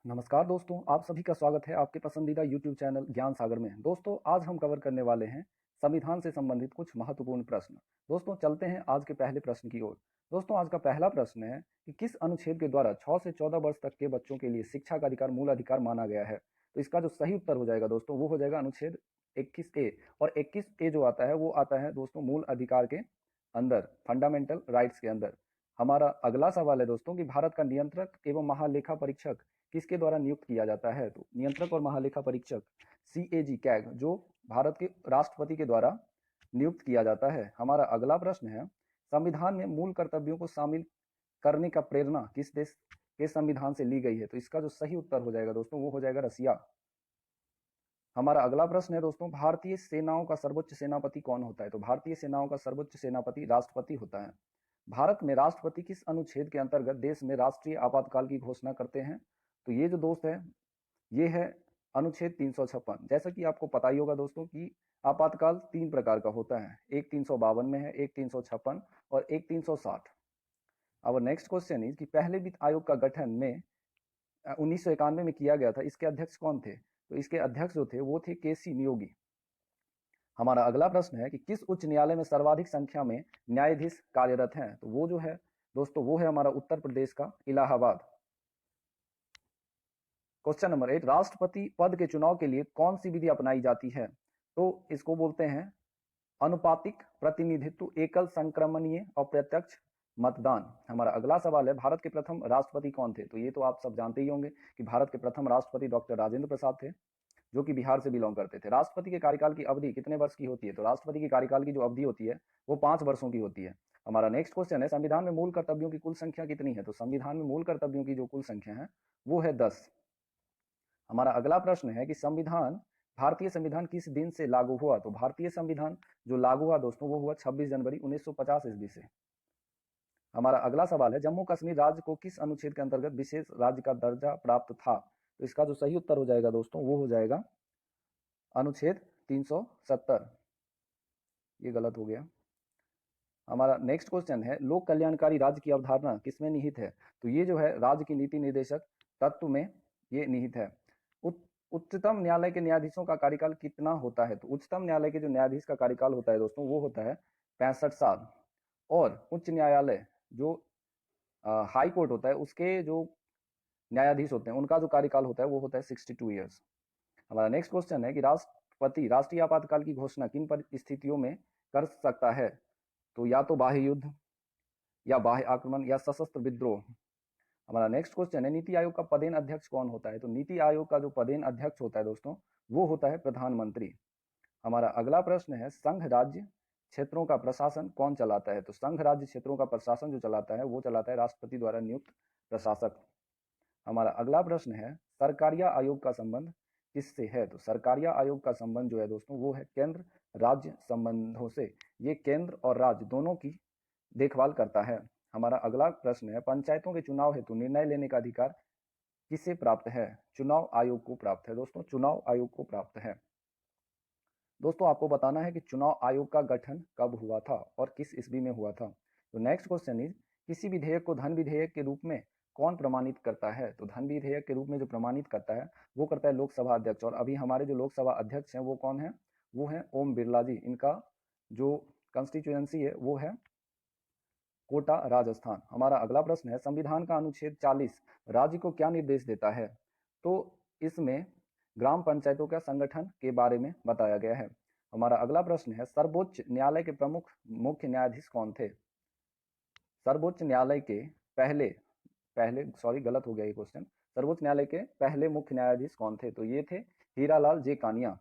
नमस्कार दोस्तों, आप सभी का स्वागत है आपके पसंदीदा यूट्यूब चैनल ज्ञान सागर में। दोस्तों, आज हम कवर करने वाले हैं संविधान से संबंधित कुछ महत्वपूर्ण प्रश्न। दोस्तों, चलते हैं आज के पहले प्रश्न की ओर। दोस्तों, आज का पहला प्रश्न है कि किस अनुच्छेद के द्वारा 6 से 14 वर्ष तक के बच्चों के लिए शिक्षा का अधिकार मूल अधिकार माना गया है? तो इसका जो सही उत्तर हो जाएगा दोस्तों, वो हो जाएगा अनुच्छेद 21A। और 21A जो आता है वो आता है दोस्तों मूल अधिकार के अंदर, फंडामेंटल राइट्स के अंदर। हमारा अगला सवाल है दोस्तों कि भारत का नियंत्रक एवं महालेखा परीक्षक किसके द्वारा नियुक्त किया जाता है? तो नियंत्रक और महालेखा परीक्षक CAG कैग जो भारत के राष्ट्रपति के द्वारा नियुक्त किया जाता है। हमारा अगला प्रश्न है, संविधान में मूल कर्तव्यों को शामिल करने का प्रेरणा किस देश के संविधान से ली गई है? तो इसका जो सही उत्तर हो जाएगा दोस्तों, वो हो जाएगा रसिया। हमारा अगला प्रश्न है दोस्तों, भारतीय सेनाओं का सर्वोच्च सेनापति कौन होता है? तो भारतीय सेनाओं का सर्वोच्च सेनापति राष्ट्रपति होता है। भारत में राष्ट्रपति किस अनुच्छेद के अंतर्गत देश में राष्ट्रीय आपातकाल की घोषणा करते हैं? तो ये जो दोस्त है, ये है अनुच्छेद 356। जैसा कि आपको पता ही होगा दोस्तों कि आपातकाल 3 प्रकार का होता है। एक 352 में है, एक 356 और एक 360। अब नेक्स्ट क्वेश्चन इज कि पहले वित्त आयोग का गठन में 1991 में किया गया था। इसके अध्यक्ष कौन थे? तो इसके अध्यक्ष जो थे वो थे KC नियोगी। हमारा अगला प्रश्न है कि किस उच्च न्यायालय में सर्वाधिक संख्या में न्यायाधीश कार्यरत हैं? तो वो जो है दोस्तों, वो है हमारा उत्तर प्रदेश का इलाहाबाद। क्वेश्चन नंबर 8, राष्ट्रपति पद के चुनाव के लिए कौन सी विधि अपनाई जाती है? तो इसको बोलते हैं अनुपातिक प्रतिनिधित्व, एकल संक्रमणीय और प्रत्यक्ष मतदान। हमारा अगला सवाल है, भारत के प्रथम राष्ट्रपति कौन थे? तो ये तो आप सब जानते ही होंगे कि भारत के प्रथम राष्ट्रपति डॉक्टर राजेंद्र प्रसाद थे, जो कि बिहार से बिलोंग करते थे। राष्ट्रपति के कार्यकाल की अवधि कितने वर्ष की होती है? तो राष्ट्रपति के कार्यकाल की जो अवधि होती है वो 5 वर्षों की होती है। हमारा नेक्स्ट क्वेश्चन है, संविधान में मूल कर्तव्यों की कुल संख्या कितनी है? तो संविधान में मूल कर्तव्यों की जो कुल संख्या है वो है 10। हमारा अगला प्रश्न है कि भारतीय संविधान किस दिन से लागू हुआ? तो भारतीय संविधान जो लागू हुआ दोस्तों, वो हुआ 26 जनवरी 1950 ईस्वी से। हमारा अगला सवाल है, जम्मू कश्मीर राज्य को किस अनुच्छेद के अंतर्गत विशेष राज्य का दर्जा प्राप्त था? तो इसका जो सही उत्तर हो जाएगा दोस्तों, वो हो जाएगा अनुच्छेद 370। ये गलत हो गया। हमारा नेक्स्ट क्वेश्चन है, लोक कल्याणकारी राज्य की अवधारणा किसमें निहित है? तो ये जो है राज्य की नीति निर्देशक तत्व में ये निहित है। उच्चतम न्यायालय के न्यायाधीशों का कार्यकाल कितना होता है? तो उच्चतम न्यायालय के जो न्यायाधीश का कार्यकाल होता है दोस्तों, वो होता है 65 साल। और उच्च न्यायालय जो हाई कोर्ट होता है, उसके जो न्यायाधीश होते हैं उनका जो कार्यकाल होता है वो होता है 62 ईयर्स। हमारा नेक्स्ट क्वेश्चन है कि राष्ट्रपति राष्ट्रीय आपातकाल की घोषणा किन परिस्थितियों में कर सकता है? तो या तो बाह्य युद्ध, या बाह्य आक्रमण, या सशस्त्र विद्रोह। हमारा नेक्स्ट क्वेश्चन है, नीति आयोग का पदेन अध्यक्ष कौन होता है? तो नीति आयोग का जो पदेन अध्यक्ष होता है दोस्तों, वो होता है प्रधानमंत्री। हमारा अगला प्रश्न है, संघ राज्य क्षेत्रों का प्रशासन कौन चलाता है? तो संघ राज्य क्षेत्रों का प्रशासन जो चलाता है वो चलाता है राष्ट्रपति द्वारा नियुक्त प्रशासक। हमारा अगला प्रश्न है, सरकारिया आयोग का संबंध किससे है? तो सरकारिया आयोग का संबंध जो है दोस्तों, वो है केंद्र राज्य संबंधों से। ये केंद्र और राज्य दोनों की देखभाल करता है। हमारा अगला प्रश्न है, पंचायतों के चुनाव हेतु निर्णय लेने का अधिकार किसे प्राप्त है? चुनाव आयोग को प्राप्त है दोस्तों, चुनाव आयोग को प्राप्त है। दोस्तों, आपको बताना है कि चुनाव आयोग का गठन कब हुआ था और किस ईस्वी में हुआ था। तो नेक्स्ट क्वेश्चन इज, किसी विधेयक को धन विधेयक के रूप में कौन प्रमाणित करता है? तो धन विधेयक के रूप में जो प्रमाणित करता है वो करता है लोकसभा अध्यक्ष। और अभी हमारे जो लोकसभा अध्यक्ष हैं वो कौन है? वो है ओम बिरला जी। इनका जो कंस्टिट्यूएंसी है वो है कोटा, राजस्थान। हमारा अगला प्रश्न है, संविधान का अनुच्छेद 40 राज्य को क्या निर्देश देता है? तो इसमें ग्राम पंचायतों का संगठन के बारे में बताया गया है। हमारा अगला प्रश्न है, सर्वोच्च न्यायालय के प्रमुख मुख्य न्यायाधीश कौन थे? सर्वोच्च न्यायालय के पहले पहले सॉरी गलत हो गया ये क्वेश्चन। सर्वोच्च न्यायालय के पहले मुख्य न्यायाधीश कौन थे? तो ये थे हीरालाल जे कानिया।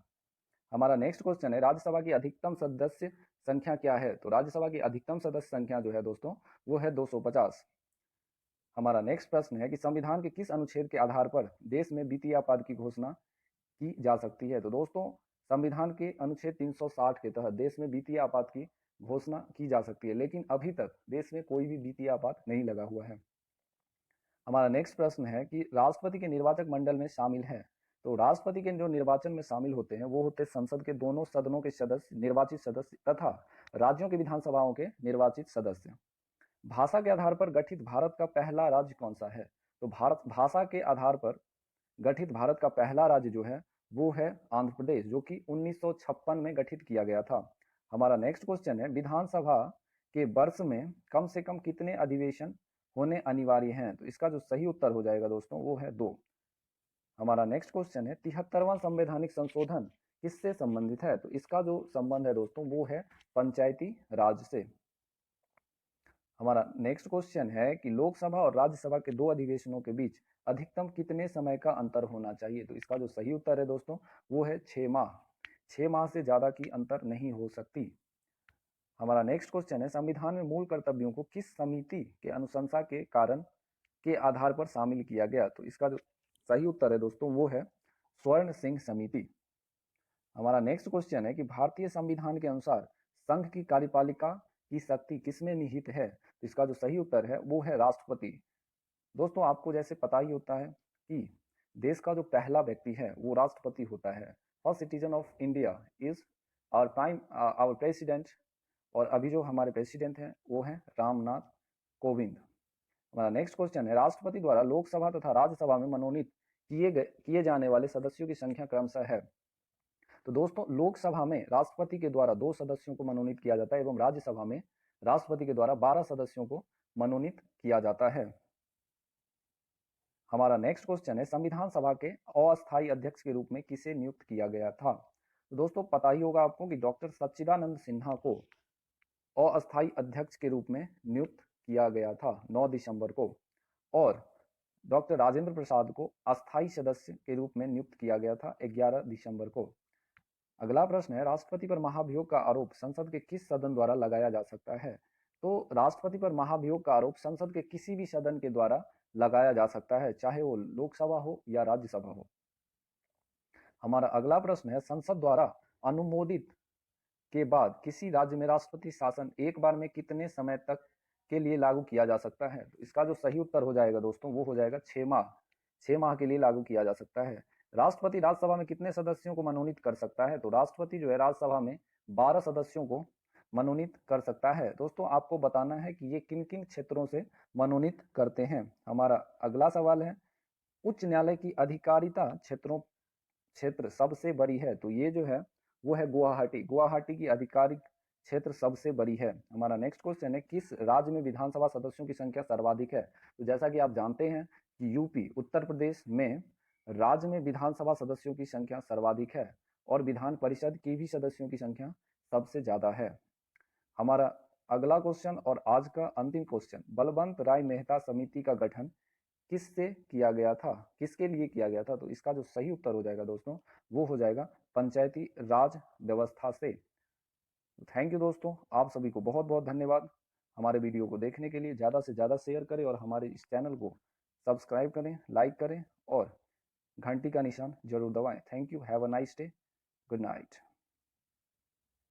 हमारा नेक्स्ट क्वेश्चन है, राज्यसभा की अधिकतम सदस्य संख्या क्या है? तो राज्यसभा की अधिकतम सदस्य संख्या जो है दोस्तों, वो है 250। हमारा नेक्स्ट प्रश्न है कि संविधान के किस अनुच्छेद के आधार पर देश में वित्तीय आपात की घोषणा की जा सकती है? तो दोस्तों, संविधान के अनुच्छेद 360 के तहत देश में वित्तीय आपात की घोषणा की जा सकती है, लेकिन अभी तक देश में कोई भी वित्तीय आपात नहीं लगा हुआ है। हमारा नेक्स्ट प्रश्न है कि राष्ट्रपति के निर्वाचक मंडल में शामिल है। तो राष्ट्रपति के जो निर्वाचन में शामिल होते हैं वो होते हैं संसद के दोनों सदनों के सदस्य, निर्वाचित सदस्य, तथा राज्यों की विधानसभाओं के निर्वाचित सदस्य। भाषा के आधार पर गठित भारत का पहला राज्य कौन सा है? तो भारत भाषा के आधार पर गठित भारत का पहला राज्य जो है वो है आंध्र प्रदेश, जो कि 1956 में गठित किया गया था। हमारा नेक्स्ट क्वेश्चन है, विधानसभा के वर्ष में कम से कम कितने अधिवेशन होने अनिवार्य हैं? तो इसका जो सही उत्तर हो जाएगा दोस्तों वो है 2। हमारा नेक्स्ट क्वेश्चन है, 73वां संवैधानिक संशोधन किससे संबंधित है? तो इसका जो संबंध है दोस्तों वो है पंचायती राज से। हमारा नेक्स्ट क्वेश्चन है कि लोकसभा और राज्यसभा के 2 अधिवेशनों के बीच अधिकतम कितने समय का अंतर होना चाहिए? तो इसका जो सही उत्तर है दोस्तों वो है 6 माह। 6 माह से ज्यादा की अंतर नहीं हो सकती। हमारा नेक्स्ट क्वेश्चन है, संविधान में मूल कर्तव्यों को किस समिति के अनुशंसा के कारण के आधार पर शामिल किया गया? तो इसका जो सही उत्तर है दोस्तों वो है स्वर्ण सिंह समिति। हमारा नेक्स्ट क्वेश्चन है कि भारतीय संविधान के अनुसार संघ की कार्यपालिका की शक्ति किसमें निहित है? तो इसका जो सही उत्तर है वो है राष्ट्रपति। दोस्तों आपको जैसे पता ही होता है कि देश का जो पहला व्यक्ति है वो राष्ट्रपति होता है। First citizen of India is our president. और अभी जो हमारे प्रेसिडेंट हैं वो हैं रामनाथ कोविंद। हमारा नेक्स्ट क्वेश्चन है, राष्ट्रपति द्वारा लोकसभा तथा राज्यसभा में मनोनीत किए जाने वाले सदस्यों की संख्या क्रमशः है? तो दोस्तों लोकसभा में राष्ट्रपति के द्वारा 2 सदस्यों को मनोनीत किया जाता है एवं राज्यसभा में राष्ट्रपति के द्वारा 12 सदस्यों को मनोनीत किया जाता है। हमारा नेक्स्ट क्वेश्चन है, संविधान सभा के अस्थायी अध्यक्ष के रूप में किसे नियुक्त किया गया था? तो दोस्तों पता ही होगा आपको कि डॉक्टर सच्चिदानंद सिन्हा को अस्थायी अध्यक्ष के रूप में नियुक्त किया गया था 9 दिसंबर को, और डॉक्टर राजेंद्र प्रसाद को अस्थायी सदस्य के रूप में नियुक्त किया गया था 11 दिसंबर को। अगला प्रश्न है, राष्ट्रपति पर महाभियोग का आरोप संसद के किस सदन द्वारा लगाया जा सकता है? तो राष्ट्रपति पर महाभियोग का आरोप संसद के किसी भी सदन के द्वारा लगाया जा सकता है, चाहे वो लोकसभा हो या राज्यसभा हो। हमारा अगला प्रश्न है, संसद द्वारा अनुमोदित के बाद किसी राज्य में राष्ट्रपति शासन एक बार में कितने समय तक के लिए लागू किया जा सकता है? तो इसका जो सही उत्तर हो जाएगा दोस्तों वो हो जाएगा 6 माह। 6 माह के लिए लागू किया जा सकता है। राष्ट्रपति राज्यसभा में कितने सदस्यों को मनोनीत कर सकता है? तो राष्ट्रपति जो है राज्यसभा में 12 सदस्यों को मनोनीत कर सकता है। दोस्तों आपको बताना है कि ये किन किन क्षेत्रों से मनोनीत करते हैं। हमारा अगला सवाल है, उच्च न्यायालय की अधिकारिता क्षेत्र सबसे बड़ी है? तो ये जो है वो है गुवाहाटी की आधिकारिक क्षेत्र सबसे बड़ी है। हमारा नेक्स्ट क्वेश्चन है, किस राज्य में विधानसभा सदस्यों की संख्या सर्वाधिक है? तो जैसा कि आप जानते हैं कि यूपी उत्तर प्रदेश में राज्य में विधानसभा सदस्यों की संख्या सर्वाधिक है और विधान परिषद की भी सदस्यों की संख्या सबसे ज्यादा है। हमारा अगला क्वेश्चन और आज का अंतिम क्वेश्चन, बलवंत राय मेहता समिति का गठन किससे किया गया था, किसके लिए किया गया था? तो इसका जो सही उत्तर हो जाएगा दोस्तों वो हो जाएगा पंचायती राज व्यवस्था से। थैंक यू दोस्तों, आप सभी को बहुत बहुत धन्यवाद। हमारे वीडियो को देखने के लिए ज़्यादा से ज़्यादा शेयर करें और हमारे इस चैनल को सब्सक्राइब करें, लाइक करें और घंटी का निशान जरूर दबाएं। Thank you, have a nice day, good night.